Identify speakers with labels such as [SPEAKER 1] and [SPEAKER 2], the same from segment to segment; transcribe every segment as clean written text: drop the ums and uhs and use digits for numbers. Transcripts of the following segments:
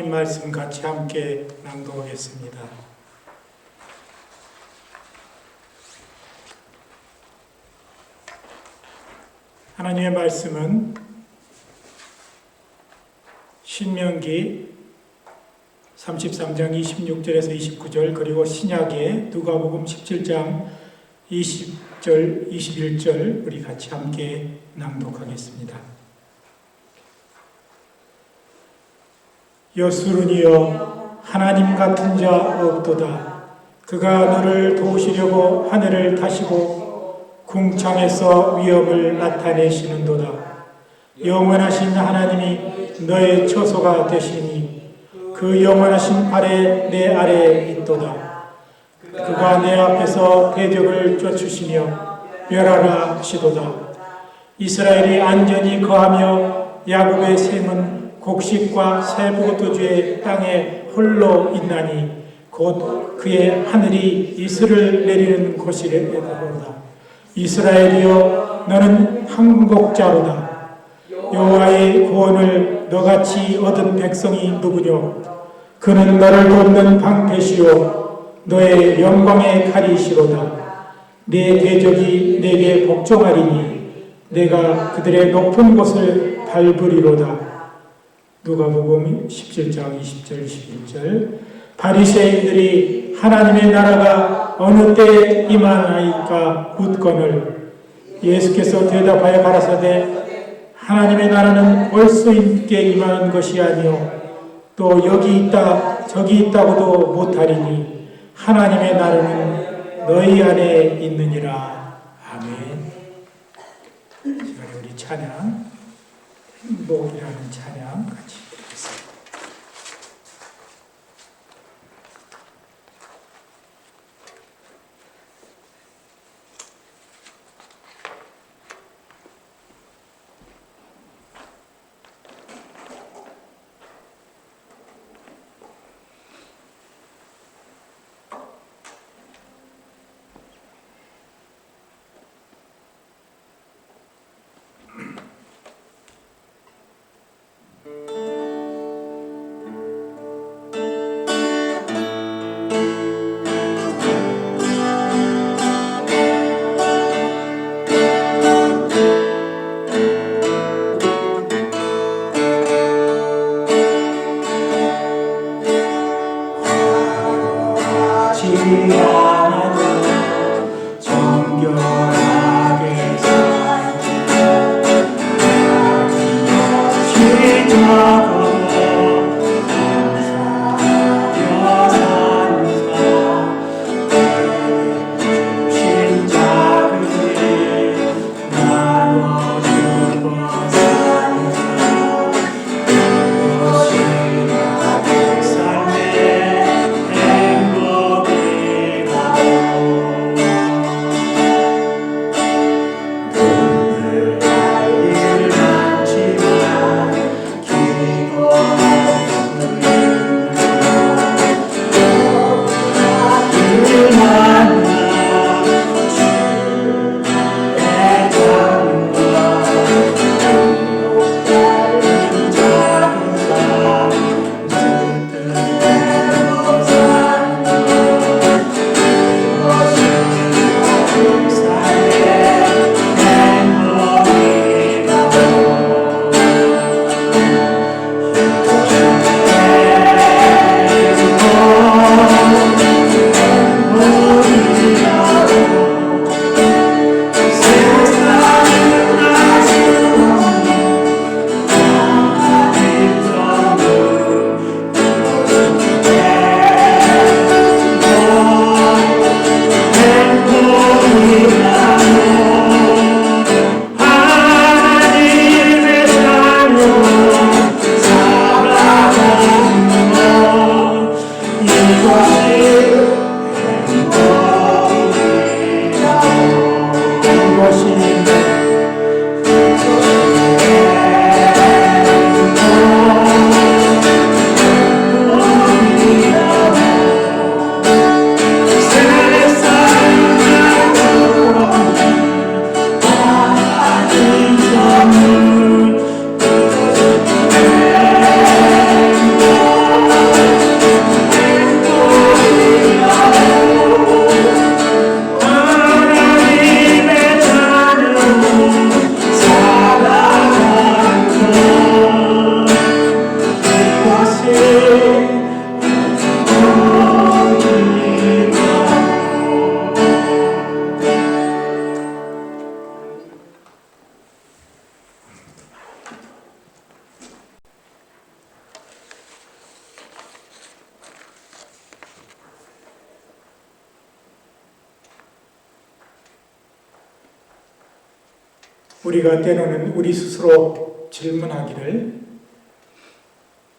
[SPEAKER 1] 하나님 말씀 같이 함께 낭독하겠습니다. 하나님의 말씀은 신명기 33장 26절에서 29절, 그리고 신약의 누가복음 17장 20절, 21절 우리 같이 함께 낭독하겠습니다. 여수르니여, 하나님 같은 자 없도다. 그가 너를 도우시려고 하늘을 타시고 궁창에서 위엄을 나타내시는도다. 영원하신 하나님이 너의 처소가 되시니 그 영원하신 발에 내 아래에 있도다. 그가 내 앞에서 대적을 쫓으시며 멸하라 하시도다. 이스라엘이 안전히 거하며 야곱의 셈은 곡식과 새 포도주의 땅에 홀로 있나니 곧 그의 하늘이 이슬을 내리는 곳이래도다. 이스라엘이여, 너는 항복자로다. 여호와의 구원을 너같이 얻은 백성이 누구뇨? 그는 너를 돕는 방패시요 너의 영광의 칼이시로다. 내 대적이 내게 복종하리니 내가 그들의 높은 곳을 밟으리로다. 누가복음 17장 20절 21절. 바리새인들이 하나님의 나라가 어느 때에 임하나이까 묻거늘 예수께서 대답하여 가라사대 하나님의 나라는 벌써 있게 임하는 것이 아니요 또 여기 있다 저기 있다고도 못하리니 하나님의 나라는 너희 안에 있느니라. 아멘. 우리 찬양, 행복이라는 찬양 같이 드리겠습니다. 우리가 때로는 우리 스스로 질문하기를,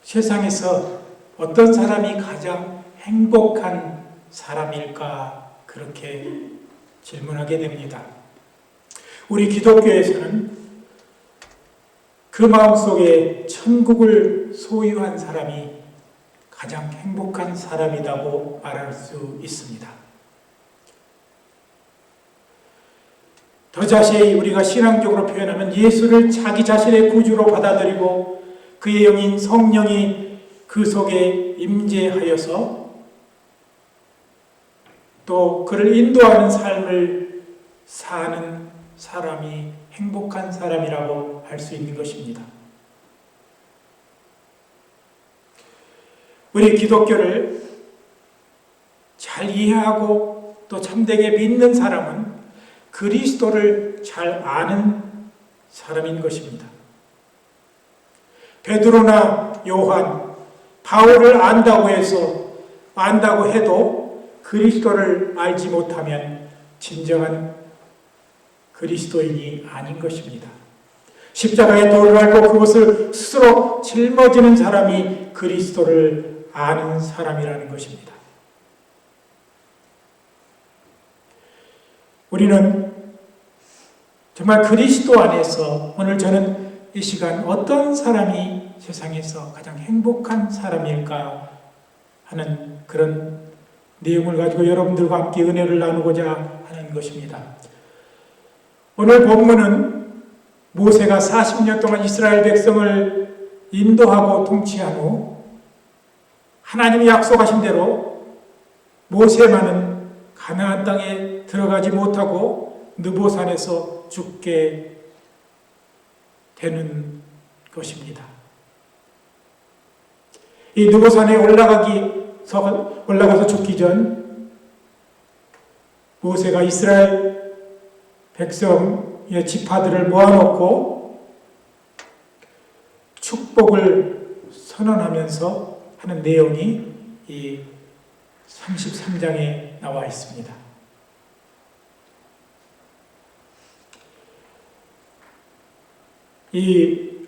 [SPEAKER 1] 세상에서 어떤 사람이 가장 행복한 사람일까, 그렇게 질문하게 됩니다. 우리 기독교에서는 그 마음속에 천국을 소유한 사람이 가장 행복한 사람이라고 말할 수 있습니다. 더 자세히 우리가 신앙적으로 표현하면 예수를 자기 자신의 구주로 받아들이고 그의 영인 성령이 그 속에 임재하여서 또 그를 인도하는 삶을 사는 사람이 행복한 사람이라고 할 수 있는 것입니다. 우리 기독교를 잘 이해하고 또 참되게 믿는 사람은 그리스도를 잘 아는 사람인 것입니다. 베드로나 요한, 바울을 안다고 해도 그리스도를 알지 못하면 진정한 그리스도인이 아닌 것입니다. 십자가의 도를 알고 그것을 스스로 짊어지는 사람이 그리스도를 아는 사람이라는 것입니다. 우리는 정말 그리스도 안에서 오늘 저는 이 시간 어떤 사람이 세상에서 가장 행복한 사람일까 하는 그런 내용을 가지고 여러분들과 함께 은혜를 나누고자 하는 것입니다. 오늘 본문은 모세가 40년 동안 이스라엘 백성을 인도하고 통치한 후 하나님이 약속하신 대로 모세만은 가나안 땅에 들어가지 못하고 느보산에서 죽게 되는 것입니다. 이 느보산에 올라가서 죽기 전 모세가 이스라엘 백성의 지파들을 모아놓고 축복을 선언하면서 하는 내용이 이 33장에 나와 있습니다.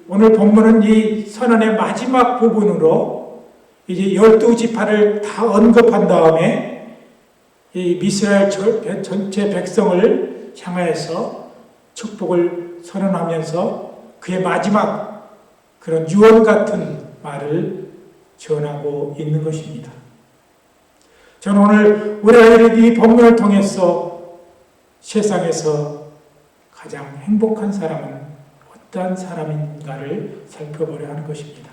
[SPEAKER 1] 오늘 본문은 이 선언의 마지막 부분으로 이제 12지파를 다 언급한 다음에 이 이스라엘 전체 백성을 향하여서 축복을 선언하면서 그의 마지막 그런 유언 같은 말을 전하고 있는 것입니다. 저는 오늘 우리가 이 본문을 통해서 세상에서 가장 행복한 사람은 어떤 사람인가를 살펴보려 하는 것입니다.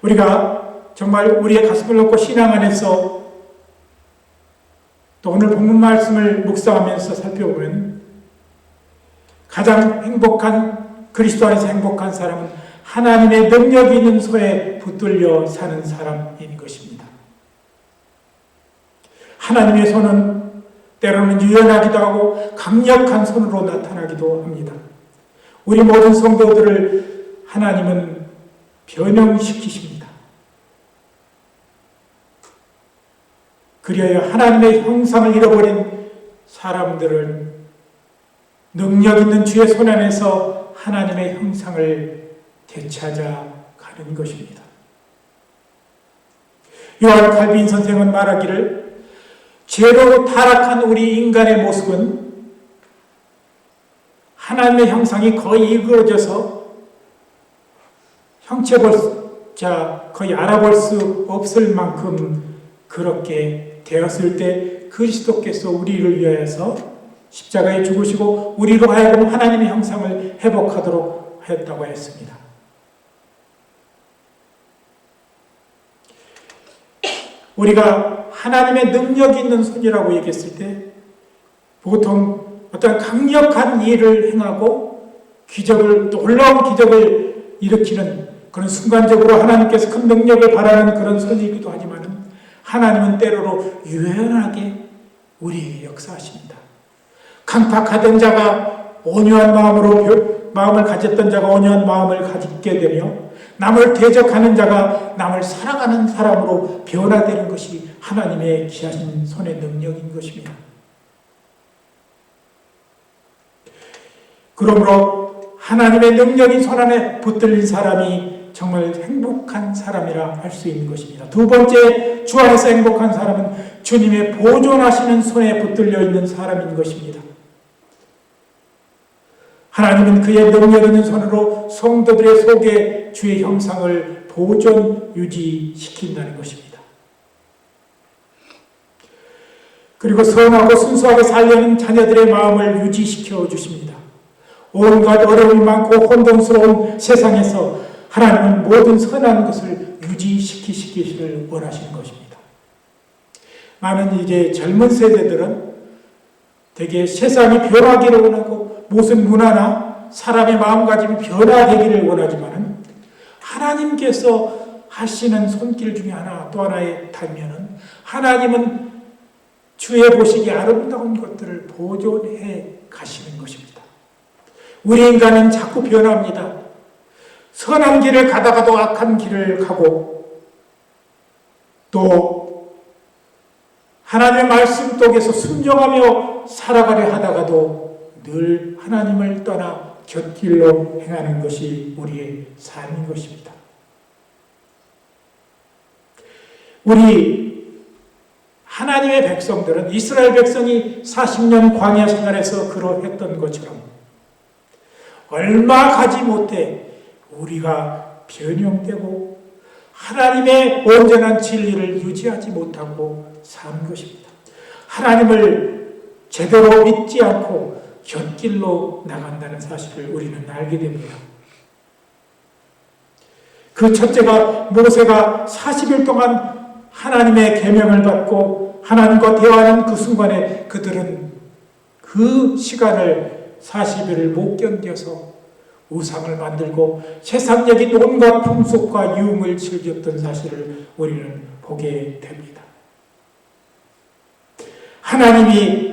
[SPEAKER 1] 우리가 정말 우리의 가슴을 놓고 신앙 안에서 또 오늘 본문 말씀을 묵상하면서 살펴보면 가장 행복한, 그리스도 안에서 행복한 사람은 하나님의 능력이 있는 손에 붙들려 사는 사람인 것입니다. 하나님의 손은 때로는 유연하기도 하고 강력한 손으로 나타나기도 합니다. 우리 모든 성도들을 하나님은 변형시키십니다. 그리하여 하나님의 형상을 잃어버린 사람들은 능력 있는 주의 손 안에서 하나님의 형상을 되찾아가는 것입니다. 요한 칼빈 선생은 말하기를 죄로 타락한 우리 인간의 모습은 하나님의 형상이 거의 이그러져서 형체보자 거의 알아볼 수 없을 만큼 그렇게 되었을 때 그리스도께서 우리를 위하여서 십자가에 죽으시고 우리로 하여금 하나님의 형상을 회복하도록 하였다고 했습니다. 우리가 하나님의 능력이 있는 손이라고 얘기했을 때 보통 어떤 강력한 일을 행하고 놀라운 기적을 일으키는 그런 순간적으로 하나님께서 큰 능력을 발하는 그런 손이기도 하지만 하나님은 때로로 유연하게 우리에게 역사하십니다. 강팍하던 자가 온유한 마음을 가졌던 자가 온유한 마음을 가지게 되며 남을 대적하는 자가 남을 사랑하는 사람으로 변화되는 것이 하나님의 귀하신 손의 능력인 것입니다. 그러므로 하나님의 능력이 손안에 붙들린 사람이 정말 행복한 사람이라 할 수 있는 것입니다. 두 번째, 주 안에서 행복한 사람은 주님의 보존하시는 손에 붙들려 있는 사람인 것입니다. 하나님은 그의 능력 있는 손으로 성도들의 속에 주의 형상을 보존 유지시킨다는 것입니다. 그리고 선하고 순수하게 살려는 자녀들의 마음을 유지시켜 주십니다. 온갖 어려움이 많고 혼돈스러운 세상에서 하나님은 모든 선한 것을 유지시키시기를 원하시는 것입니다. 많은 이제 젊은 세대들은 되게 세상이 변하기를 원하고 무슨 문화나 사람의 마음가짐이 변화되기를 원하지만 하나님께서 하시는 손길 중에 또 하나의 단면은 하나님은 주의 보시기에 아름다운 것들을 보존해 가시는 것입니다. 우리 인간은 자꾸 변합니다. 선한 길을 가다가도 악한 길을 가고 또 하나님의 말씀 속에서 순종하며 살아가려 하다가도 늘 하나님을 떠나 곁길로 행하는 것이 우리의 삶인 것입니다. 우리 하나님의 백성들은 이스라엘 백성이 40년 광야 생활에서 그러했던 것처럼 얼마 가지 못해 우리가 변형되고 하나님의 온전한 진리를 유지하지 못하고 사는 것입니다. 하나님을 제대로 믿지 않고 곁길로 나간다는 사실을 우리는 알게 됩니다. 그 첫째가 모세가 40일 동안 하나님의 계명을 받고 하나님과 대화하는 그 순간에 그들은 그 시간을 40일을 못 견뎌서 우상을 만들고 세상적인 온갖 풍속과 유흥을 즐겼던 사실을 우리는 보게 됩니다. 하나님이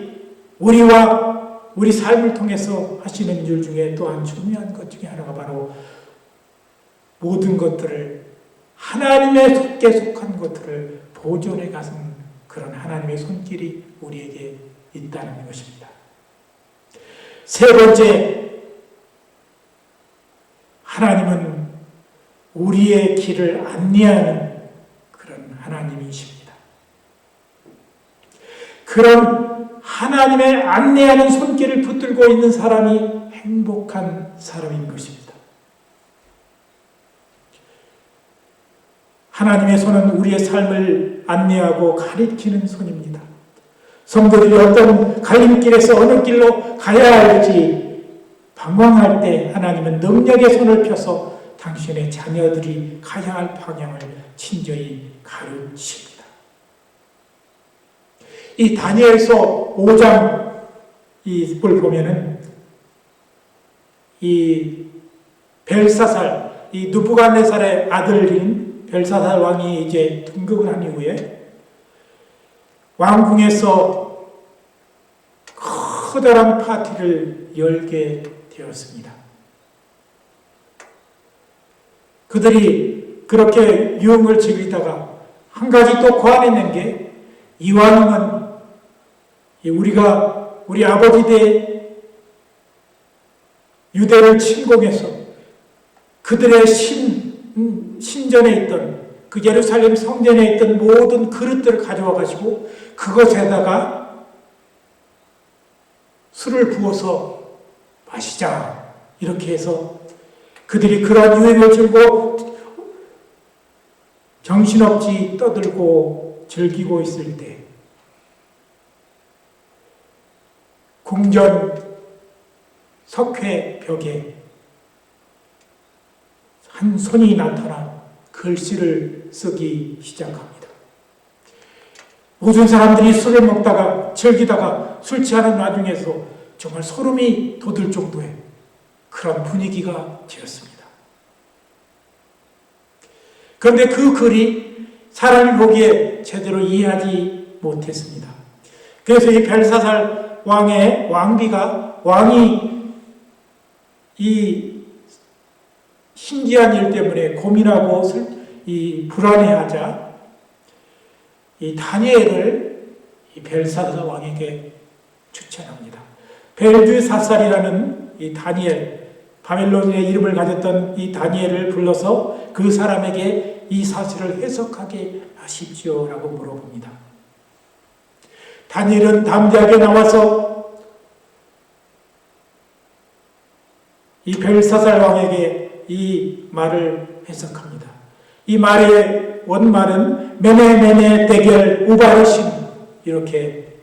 [SPEAKER 1] 우리와 우리 삶을 통해서 하시는 일 중에 또한 중요한 것 중에 하나가 바로 모든 것들을 하나님의 손께 속한 것들을 보존해 가는 그런 하나님의 손길이 우리에게 있다는 것입니다. 세 번째, 하나님은 우리의 길을 안내하는 그런 하나님이십니다. 그런 하나님의 안내하는 손길을 붙들고 있는 사람이 행복한 사람인 것입니다. 하나님의 손은 우리의 삶을 안내하고 가리키는 손입니다. 성도들이 어떤 갈림길에서 어느 길로 가야 할지 방황할 때 하나님은 능력의 손을 펴서 당신의 자녀들이 가야 할 방향을 친절히 가르칩니다. 이 다니엘서 5장 이걸 보면은 이 벨사살, 이 느부갓네살의 아들인 벨사살 왕이 이제 등극을 한 이후에 왕궁에서 커다란 파티를 열게 되었습니다. 그들이 그렇게 유흥을 즐기다가 한 가지 또 고안해낸 게 이 왕은 우리 아버지들 유대를 침공해서 그들의 신전에 있던 그 예루살렘 성전에 있던 모든 그릇들을 가져와 가지고 그것에다가 술을 부어서 마시자 이렇게 해서 그들이 그러한 유행을 즐고 정신없이 떠들고 즐기고 있을 때 궁전 석회 벽에 한 손이 나타나 글씨를 쓰기 시작합니다. 모든 사람들이 술을 먹다가 즐기다가 술 취하는 와중에서 정말 소름이 돋을 정도의 그런 분위기가 되었습니다. 그런데 그 글이 사람이 보기에 제대로 이해하지 못했습니다. 그래서 이 벨사살 왕의 왕이 이 신기한 일 때문에 고민하고 불안해하자 이 다니엘을 이 벨사살 왕에게 추천합니다. 벨드사살이라는 이 다니엘, 바벨론의 이름을 가졌던 이 다니엘을 불러서 그 사람에게 이 사실을 해석하게 하십시오라고 물어봅니다. 다니엘은 담대하게 나와서 이 벨사살 왕에게 이 말을 해석합니다. 이 말의 원말은 메네메네 데겔 우바르신 이렇게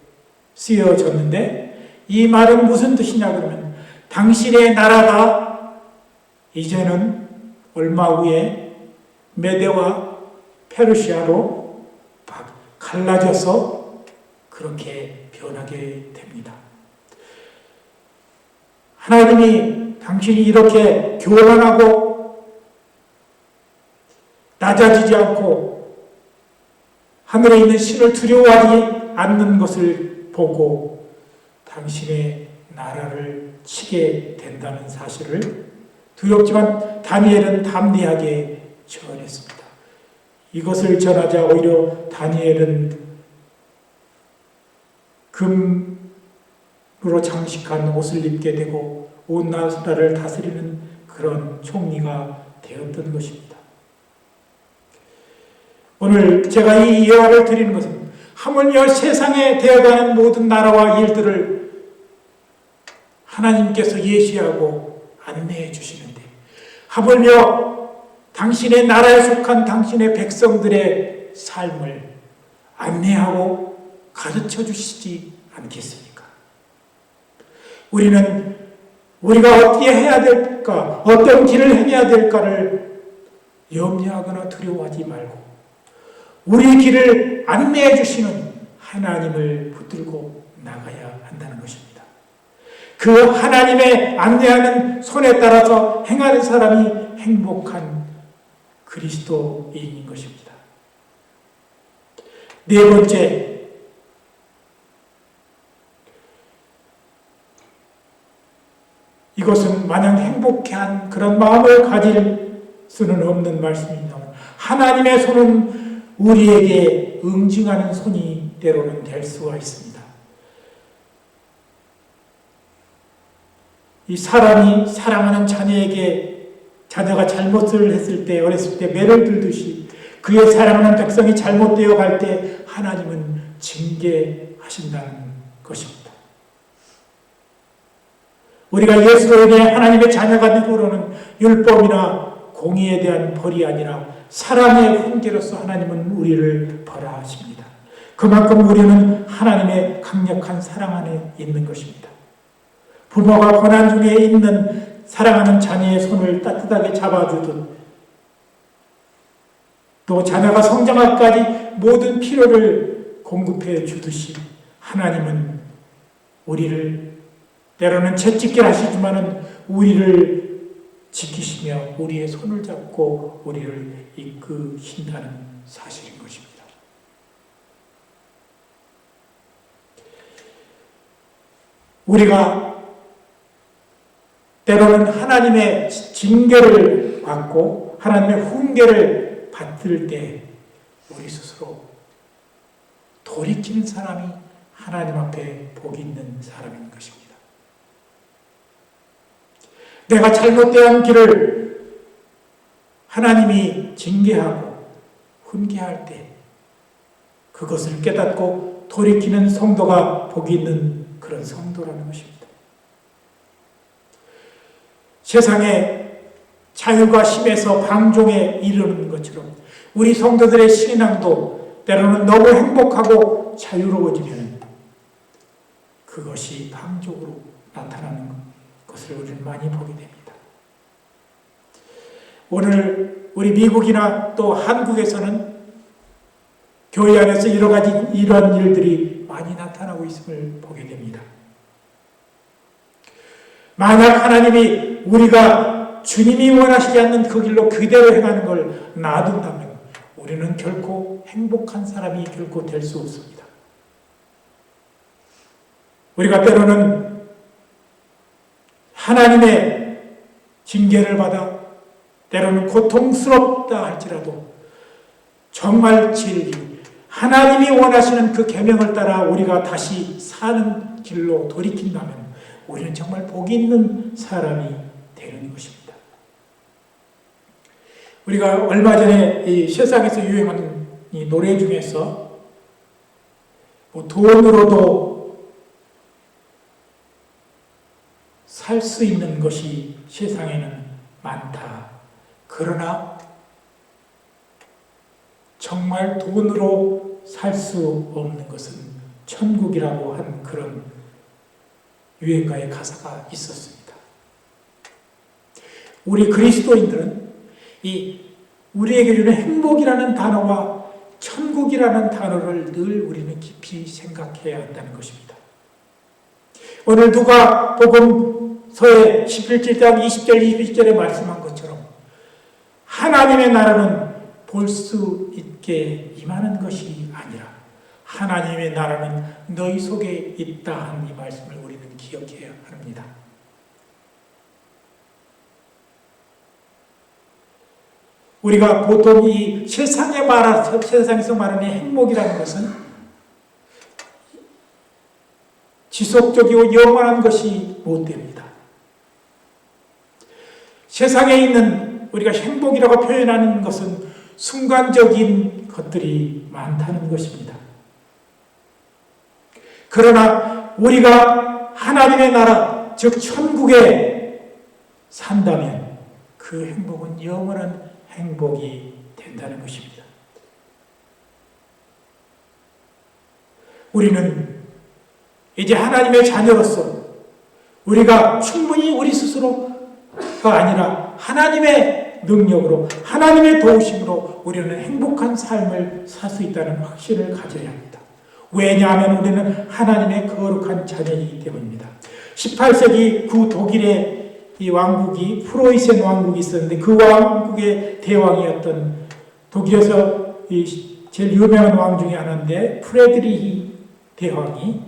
[SPEAKER 1] 쓰여졌는데, 이 말은 무슨 뜻이냐 그러면, 당신의 나라가 이제는 얼마 후에 메대와 페르시아로 갈라져서 그렇게 변하게 됩니다. 하나님이 당신이 이렇게 교만하고 낮아지지 않고 하늘에 있는 신을 두려워하지 않는 것을 보고 당신의 나라를 치게 된다는 사실을 두렵지만 다니엘은 담대하게 전했습니다. 이것을 전하자 오히려 다니엘은 금으로 장식한 옷을 입게 되고 온 나라를 다스리는 그런 총리가 되었던 것입니다. 오늘 제가 이 예화를 드리는 것은 하물며 세상에 되어가는 모든 나라와 일들을 하나님께서 예시하고 안내해 주시는데, 하물며 당신의 나라에 속한 당신의 백성들의 삶을 안내하고 가르쳐 주시지 않겠습니까? 우리는 우리가 어떻게 해야 될까, 어떤 길을 행해야 될까를 염려하거나 두려워하지 말고 우리 길을 안내해 주시는 하나님을 붙들고 나가야 한다는 것입니다. 그 하나님의 안내하는 손에 따라서 행하는 사람이 행복한 그리스도인인 것입니다. 네 번째, 이것은 마냥 행복한 그런 마음을 가질 수는 없는 말씀입니다. 하나님의 손은 우리에게 응징하는 손이 때로는 될 수가 있습니다. 이 사람이 사랑하는 자녀에게, 자녀가 잘못을 했을 때, 어렸을 때 매를 들듯이 그의 사랑하는 백성이 잘못되어 갈 때 하나님은 징계하신다는 것입니다. 우리가 예수로 인해 하나님의 자녀가 되고로는 율법이나 공의에 대한 벌이 아니라 사랑의 훈계로서 하나님은 우리를 벌하십니다. 그만큼 우리는 하나님의 강력한 사랑 안에 있는 것입니다. 부모가 고난 중에 있는 사랑하는 자녀의 손을 따뜻하게 잡아주듯, 또 자녀가 성장할까지 모든 필요를 공급해 주듯이 하나님은 우리를 때로는 채찍질 하시지만은 우리를 지키시며 우리의 손을 잡고 우리를 이끄신다는 사실인 것입니다. 우리가 때로는 하나님의 징계를 받고 하나님의 훈계를 받을 때 우리 스스로 돌이키는 사람이 하나님 앞에 복이 있는 사람인 것입니다. 내가 잘못된 길을 하나님이 징계하고 훈계할 때 그것을 깨닫고 돌이키는 성도가 복이 있는 그런 성도라는 것입니다. 세상에 자유가 심해서 방종에 이르는 것처럼 우리 성도들의 신앙도 때로는 너무 행복하고 자유로워지면 그것이 방종으로 나타나는 것을 우리는 많이 보게 됩니다. 오늘 우리 미국이나 또 한국에서는 교회 안에서 여러 가지 이런 일들이 많이 나타나고 있음을 보게 됩니다. 만약 하나님이 우리가 주님이 원하시지 않는 그 길로 그대로 행하는 걸 놔둔다면 우리는 결코 행복한 사람이 결코 될 수 없습니다. 우리가 때로는 하나님의 징계를 받아 때로는 고통스럽다 할지라도 정말 진리, 하나님이 원하시는 그 계명을 따라 우리가 다시 사는 길로 돌이킨다면 우리는 정말 복이 있는 사람이 되는 것입니다. 우리가 얼마 전에 이 세상에서 유행하는 이 노래 중에서 뭐 돈으로도 살 수 있는 것이 세상에는 많다. 그러나 정말 돈으로 살 수 없는 것은 천국이라고 한 그런 유행가의 가사가 있었습니다. 우리 그리스도인들은 이 우리에게 주는 행복이라는 단어와 천국이라는 단어를 늘 우리는 깊이 생각해야 한다는 것입니다. 오늘 누가복음서의 11장 20절 21절에 말씀한 것처럼 하나님의 나라는 볼 수 있게 임하는 것이 아니라 하나님의 나라는 너희 속에 있다 하는 이 말씀을 우리는 기억해야 합니다. 우리가 보통 이 세상에서 말하는 행복이라는 것은 지속적이고 영원한 것이 못 됩니다. 세상에 있는 우리가 행복이라고 표현하는 것은 순간적인 것들이 많다는 것입니다. 그러나 우리가 하나님의 나라, 즉 천국에 산다면 그 행복은 영원한 행복이 된다는 것입니다. 우리는 이제 하나님의 자녀로서 우리가 충분히 우리 스스로가 아니라 하나님의 능력으로 하나님의 도우심으로 우리는 행복한 삶을 살 수 있다는 확신을 가져야 합니다. 왜냐하면 우리는 하나님의 거룩한 자녀이기 때문입니다. 18세기 그 독일의 이 왕국이 프로이센 왕국이 있었는데 그 왕국의 대왕이었던 독일에서 제일 유명한 왕 중에 하나인데 프레드리히 대왕이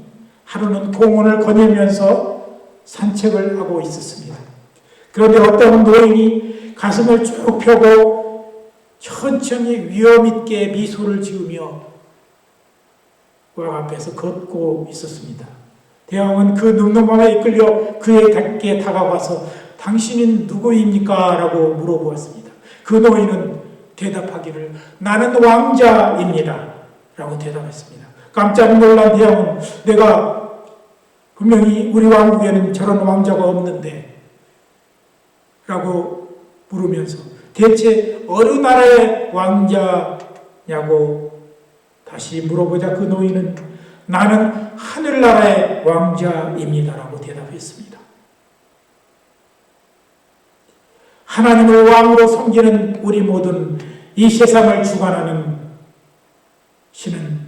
[SPEAKER 1] 하루는 공원을 거닐면서 산책을 하고 있었습니다. 그런데 어떤 노인이 가슴을 쭉 펴고 천천히 위엄있게 미소를 지으며 왕 앞에서 걷고 있었습니다. 대왕은 그 늠름함에 이끌려 그에게 다가가서 당신은 누구입니까? 라고 물어보았습니다. 그 노인은 대답하기를 나는 왕자입니다. 라고 대답했습니다. 깜짝 놀란 대왕은 내가 분명히 우리 왕국에는 저런 왕자가 없는데 라고 물으면서 대체 어느 나라의 왕자냐고 다시 물어보자 그 노인은 나는 하늘나라의 왕자입니다라고 대답했습니다. 하나님을 왕으로 섬기는 우리 모든 이 세상을 주관하는 신은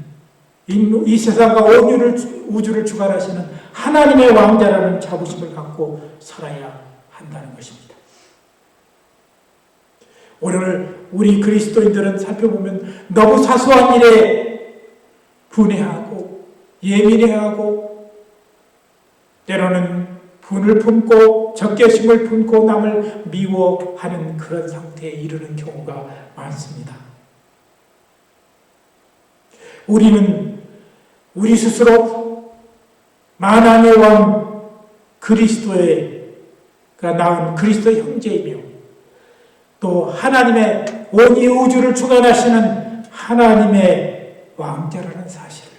[SPEAKER 1] 이 세상과 온 우주를 주관하시는 하나님의 왕자라는 자부심을 갖고 살아야 한다는 것입니다. 오늘 우리 그리스도인들은 살펴보면 너무 사소한 일에 분해하고 예민해하고 때로는 분을 품고 적개심을 품고 남을 미워하는 그런 상태에 이르는 경우가 많습니다. 우리는 우리 스스로 만왕의 왕 그리스도가 낳은 그리스도의 형제이며 또 하나님의 온 이 우주를 주관하시는 하나님의 왕자라는 사실을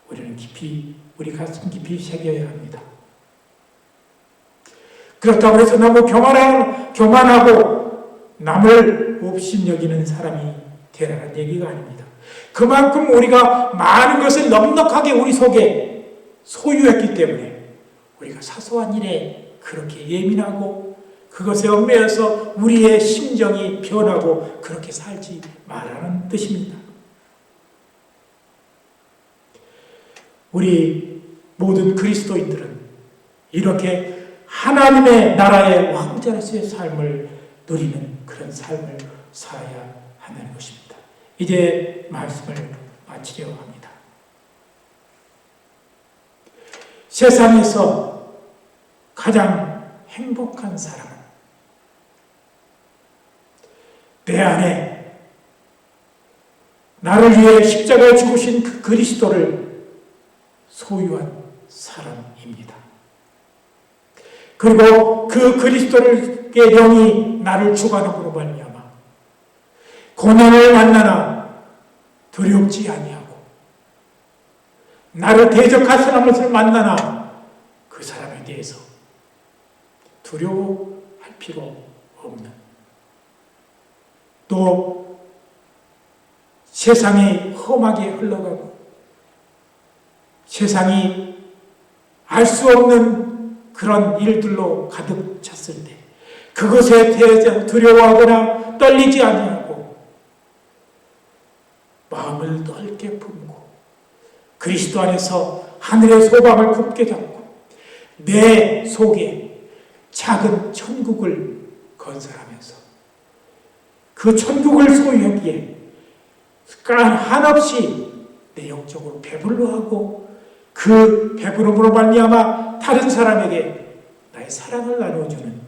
[SPEAKER 1] 우리는 깊이 우리 가슴 깊이 새겨야 합니다. 그렇다고 해서 너무 교만하고 남을 업신여기는 사람이 되라는 얘기가 아닙니다. 그만큼 우리가 많은 것을 넉넉하게 우리 속에 소유했기 때문에 우리가 사소한 일에 그렇게 예민하고 그것에 얽매여서 우리의 심정이 변하고 그렇게 살지 말라는 뜻입니다. 우리 모든 그리스도인들은 이렇게 하나님의 나라의 왕자로서의 삶을 누리는 그런 삶을 살아야 한다는 것입니다. 이제 말씀을 마치려고 합니다. 세상에서 가장 행복한 사람은 내 안에 나를 위해 십자가에 죽으신 그 그리스도를 소유한 사람입니다. 그리고 그 그리스도의 영이 나를 주관함으로 말미암아 고난을 만나나 두렵지 아니하고 나를 대적하시는 것을 만나나 그 사람에 대해서 두려워할 필요 없는, 또 세상이 험하게 흘러가고 세상이 알 수 없는 그런 일들로 가득 찼을 때 그것에 대해서 두려워하거나 떨리지 아니하고 마음을 넓게 품고 그리스도 안에서 하늘의 소망을 굳게 잡고 내 속에 작은 천국을 건설하면서 그 천국을 소유하기에 한없이 내 영적으로 배불러 하고 그 배부름으로 말미암아 다른 사람에게 나의 사랑을 나눠주는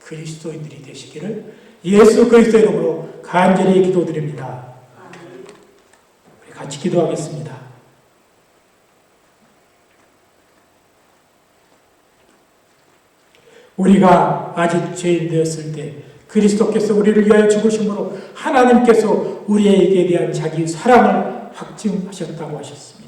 [SPEAKER 1] 그리스도인들이 되시기를 예수 그리스도의 이름으로 간절히 기도드립니다. 우리 같이 기도하겠습니다. 우리가 아직 죄인 되었을 때 그리스도께서 우리를 위하여 죽으심으로 하나님께서 우리에게 대한 자기 사랑을 확증하셨다고 하셨습니다.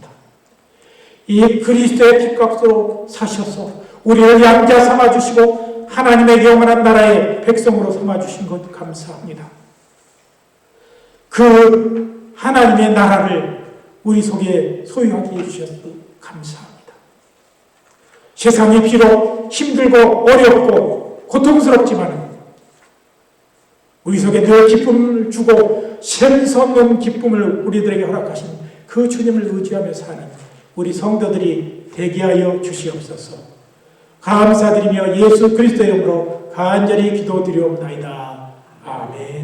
[SPEAKER 1] 이 그리스도의 피값으로 사셔서 우리를 양자 삼아주시고 하나님의 영원한 나라의 백성으로 삼아주신 것 감사합니다. 그 하나님의 나라를 우리 속에 소유하게 해주셔서 감사합니다. 세상이 비록 힘들고 어렵고 고통스럽지만 우리 속에 늘 기쁨을 주고 샘솟는 기쁨을 우리들에게 허락하신 그 주님을 의지하며 사는 우리 성도들이 되게 하여 주시옵소서. 감사드리며 예수 그리스도의 이름으로 간절히 기도드리옵나이다. 아멘.